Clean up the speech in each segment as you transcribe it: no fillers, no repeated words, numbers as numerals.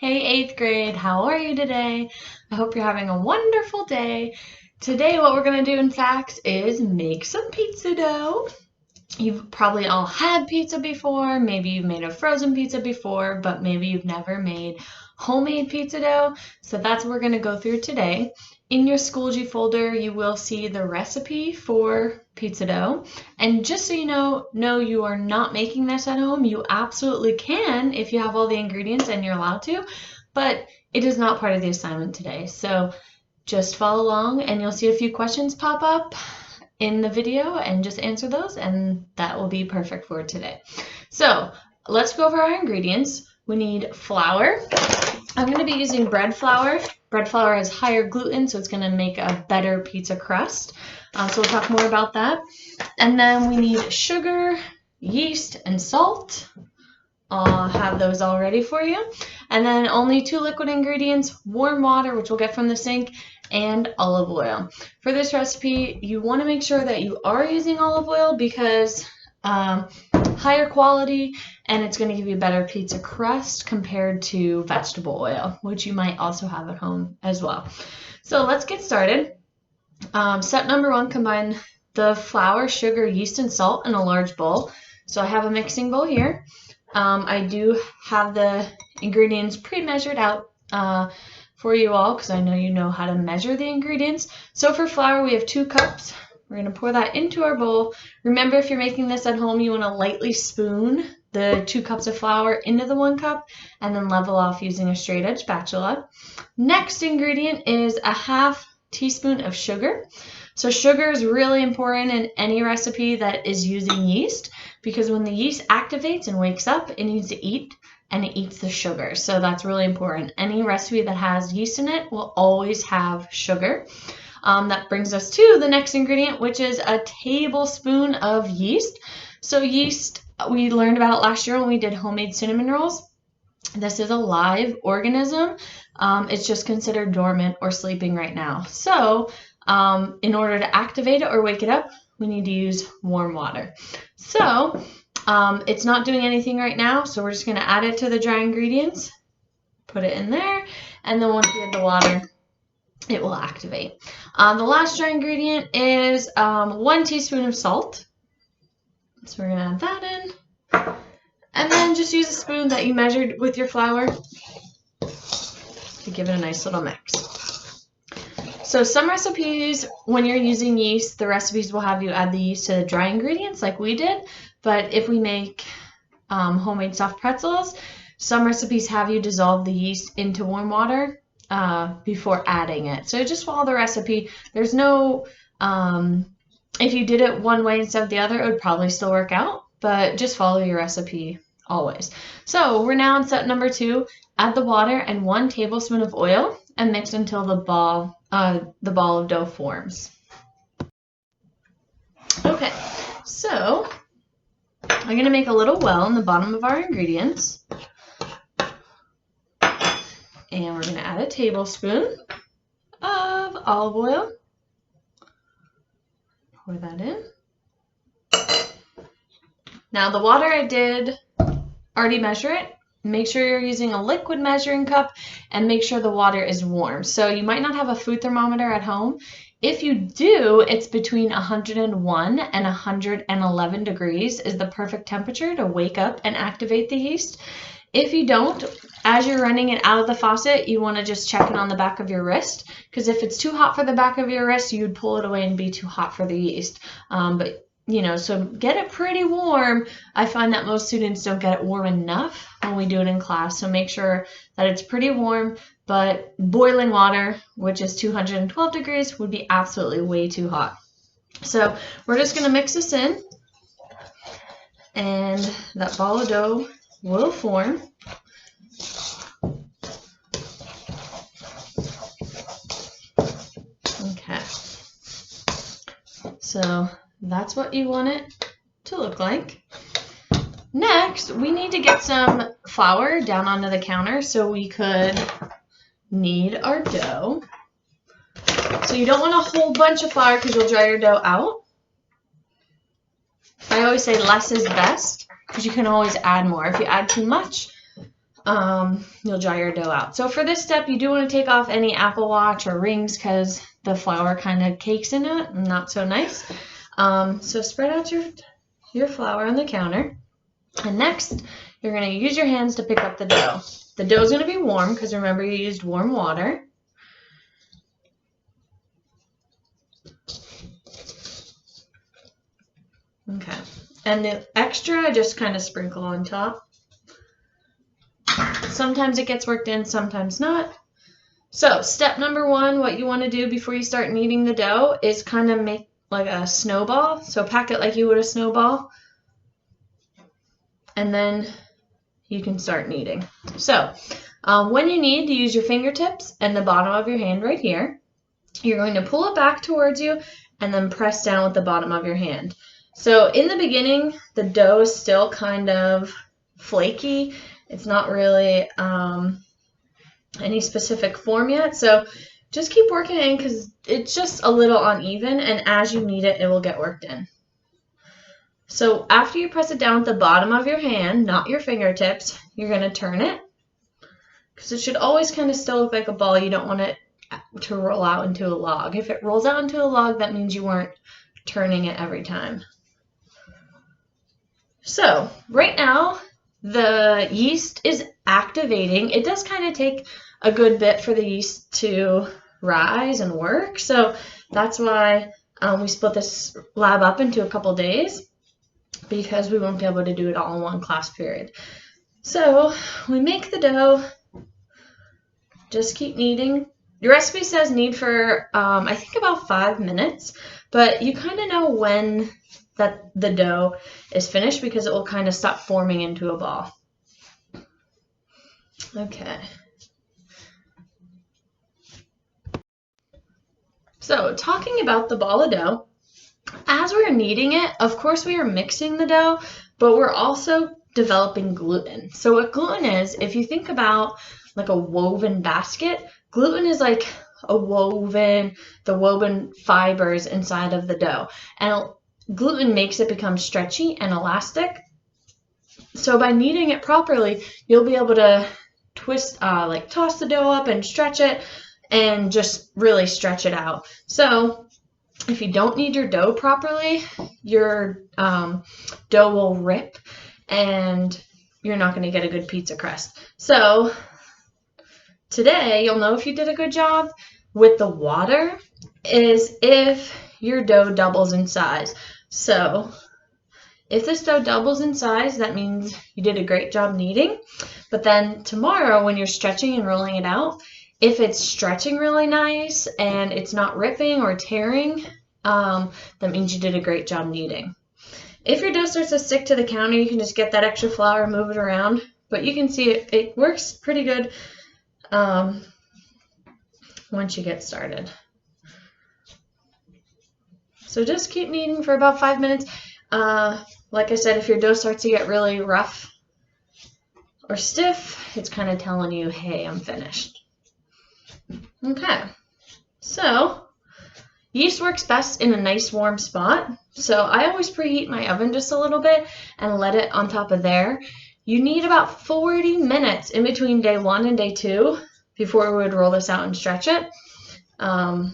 Hey, 8th grade, how are you today? I hope you're having a wonderful day. Today, what we're going to do in fact is make some pizza dough. You've probably all had pizza before, maybe you've made a frozen pizza before, but maybe you've never made homemade pizza dough. So that's what we're going to go through today. In your Schoology folder, you will see the recipe for pizza dough. And just so you know, no, you are not making this at home. You absolutely can if you have all the ingredients and you're allowed to, but it is not part of the assignment today. So just follow along and you'll see a few questions pop up in the video and just answer those, and that will be perfect for today. So let's go over our ingredients. We need flour. I'm going to be using bread flour. Bread flour has higher gluten, so it's going to make a better pizza crust. So we'll talk more about that. And then we need sugar, yeast, and salt. I'll have those all ready for you. And then only 2 liquid ingredients, warm water, which we'll get from the sink, and olive oil. For this recipe, you want to make sure that you are using olive oil because higher quality, and it's going to give you a better pizza crust compared to vegetable oil, which you might also have at home as well. So let's get started. Step number 1, combine the flour, sugar, yeast, and salt in a large bowl. So I have a mixing bowl here. I do have the ingredients pre-measured out for you all because I know you know how to measure the ingredients. So for flour, we have 2 cups. We're going to pour that into our bowl. Remember, if you're making this at home, you want to lightly spoon the 2 cups of flour into the 1 cup and then level off using a straight edge spatula. Next ingredient is a 1/2 teaspoon of sugar. So sugar is really important in any recipe that is using yeast because when the yeast activates and wakes up, it needs to eat and it eats the sugar. So that's really important. Any recipe that has yeast in it will always have sugar. That brings us to the next ingredient, which is a tablespoon of yeast. So yeast, we learned about last year when we did homemade cinnamon rolls. This is a live organism. It's just considered dormant or sleeping right now. So in order to activate it or wake it up, we need to use warm water. So it's not doing anything right now, so we're just going to add it to the dry ingredients, put it in there, and then once we add the water, it will activate. The last dry ingredient is 1 teaspoon of salt. So we're going to add that in. And then just use a spoon that you measured with your flour to give it a nice little mix. So some recipes, when you're using yeast, the recipes will have you add the yeast to the dry ingredients like we did. But if we make homemade soft pretzels, some recipes have you dissolve the yeast into warm water before adding it. So just follow the recipe. There's no, if you did it one way instead of the other, it would probably still work out, but just follow your recipe always. So we're now on step number 2. Add the water and 1 tablespoon of oil and mix until the ball of dough forms. Okay, so I'm going to make a little well in the bottom of our ingredients. And we're going to add a tablespoon of olive oil. Pour that in. Now the water I did already measure it. Make sure you're using a liquid measuring cup and make sure the water is warm. So you might not have a food thermometer at home. If you do, it's between 101 and 111 degrees is the perfect temperature to wake up and activate the yeast. If you don't, as you're running it out of the faucet, you want to just check it on the back of your wrist, because if it's too hot for the back of your wrist, you would pull it away and be too hot for the yeast. But you know, so get it pretty warm. I find that most students don't get it warm enough when we do it in class, so make sure that it's pretty warm, but boiling water, which is 212 degrees, would be absolutely way too hot. So we're just going to mix this in, and that ball of dough will form. Okay, so that's what you want it to look like. Next, we need to get some flour down onto the counter so we could knead our dough. So you don't want a whole bunch of flour because you'll dry your dough out. I always say less is best because you can always add more. If you add too much, you'll dry your dough out. So for this step, you do want to take off any Apple Watch or rings because the flour kind of cakes in it and not so nice. So spread out your flour on the counter. And next, you're going to use your hands to pick up the dough. The dough is going to be warm because remember you used warm water. Okay. And the extra, I just kind of sprinkle on top. Sometimes it gets worked in, sometimes not. So step number one, what you want to do before you start kneading the dough is kind of make like a snowball. So pack it like you would a snowball. And then you can start kneading. So when you knead, you use your fingertips and the bottom of your hand right here. You're going to pull it back towards you and then press down with the bottom of your hand. So in the beginning, the dough is still kind of flaky. It's not really any specific form yet. So just keep working it in because it's just a little uneven, and as you knead it, it will get worked in. So after you press it down with the bottom of your hand, not your fingertips, you're going to turn it because it should always kind of still look like a ball. You don't want it to roll out into a log. If it rolls out into a log, that means you weren't turning it every time. So right now, the yeast is activating. It does kind of take a good bit for the yeast to rise and work. So that's why we split this lab up into a couple days, because we won't be able to do it all in one class period. So we make the dough, just keep kneading. Your recipe says knead for, I think about 5 minutes, but you kind of know when that the dough is finished because it will kind of stop forming into a ball. Okay. So talking about the ball of dough, as we're kneading it, of course we are mixing the dough, but we're also developing gluten. So what gluten is, if you think about like a woven basket, gluten is like the woven fibers inside of the dough. And gluten makes it become stretchy and elastic. So by kneading it properly, you'll be able to toss the dough up and stretch it and just really stretch it out. So if you don't knead your dough properly, your dough will rip and you're not going to get a good pizza crust. So today, you'll know if you did a good job with the water is if your dough doubles in size. So if this dough doubles in size, that means you did a great job kneading. But then tomorrow, when you're stretching and rolling it out, if it's stretching really nice and it's not ripping or tearing, that means you did a great job kneading. If your dough starts to stick to the counter, you can just get that extra flour and move it around. But you can see it works pretty good once you get started. So just keep kneading for about 5 minutes. Like I said, if your dough starts to get really rough or stiff, it's kind of telling you, hey, I'm finished. Okay, so yeast works best in a nice warm spot. So I always preheat my oven just a little bit and let it on top of there. You need about 40 minutes in between day 1 and day 2 before we would roll this out and stretch it. About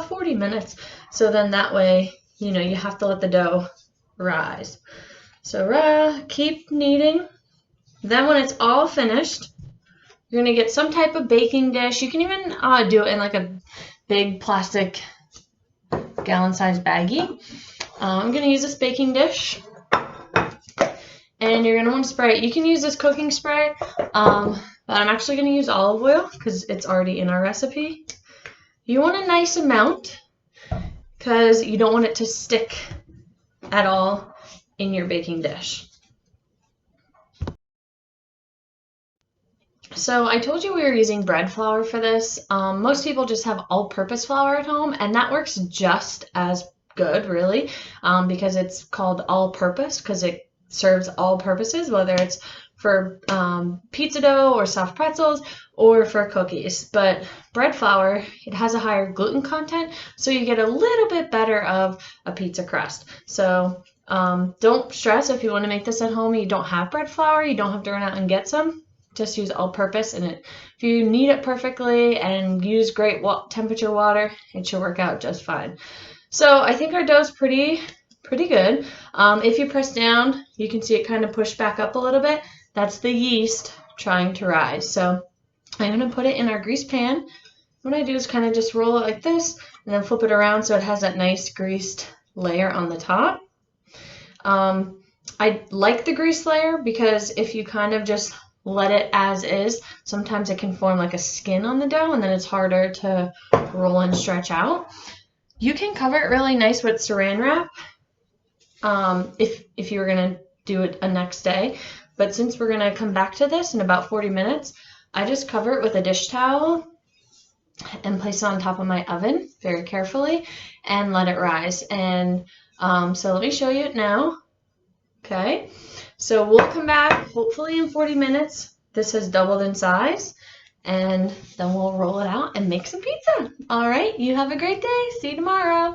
40 minutes. So then that way, you have to let the dough rise. So keep kneading. Then when it's all finished, you're going to get some type of baking dish. You can even do it in like a big plastic gallon-sized baggie. I'm going to use this baking dish. And you're going to want to spray it. You can use this cooking spray, but I'm actually going to use olive oil because it's already in our recipe. You want a nice amount because you don't want it to stick at all in your baking dish. So I told you we were using bread flour for this. Most people just have all-purpose flour at home, and that works just as good, really, because it's called all-purpose because it serves all purposes, whether it's for pizza dough or soft pretzels or for cookies. But bread flour, it has a higher gluten content, so you get a little bit better of a pizza crust. So Don't stress if you want to make this at home. You don't have bread flour. You don't have to run out and get some. Just use all-purpose, and if you knead it perfectly and use great temperature water, it should work out just fine. So I think our dough's pretty good. If you press down, you can see it kind of push back up a little bit. That's the yeast trying to rise. So I'm going to put it in our greased pan. What I do is kind of just roll it like this and then flip it around so it has that nice greased layer on the top. I like the grease layer because if you kind of just let it as is, sometimes it can form like a skin on the dough and then it's harder to roll and stretch out. You can cover it really nice with saran wrap if you were going to do it a next day. But since we're going to come back to this in about 40 minutes, I just cover it with a dish towel and place it on top of my oven very carefully and let it rise. And so let me show you it now. Okay, so we'll come back hopefully in 40 minutes. This has doubled in size, and then we'll roll it out and make some pizza. All right, you have a great day. See you tomorrow.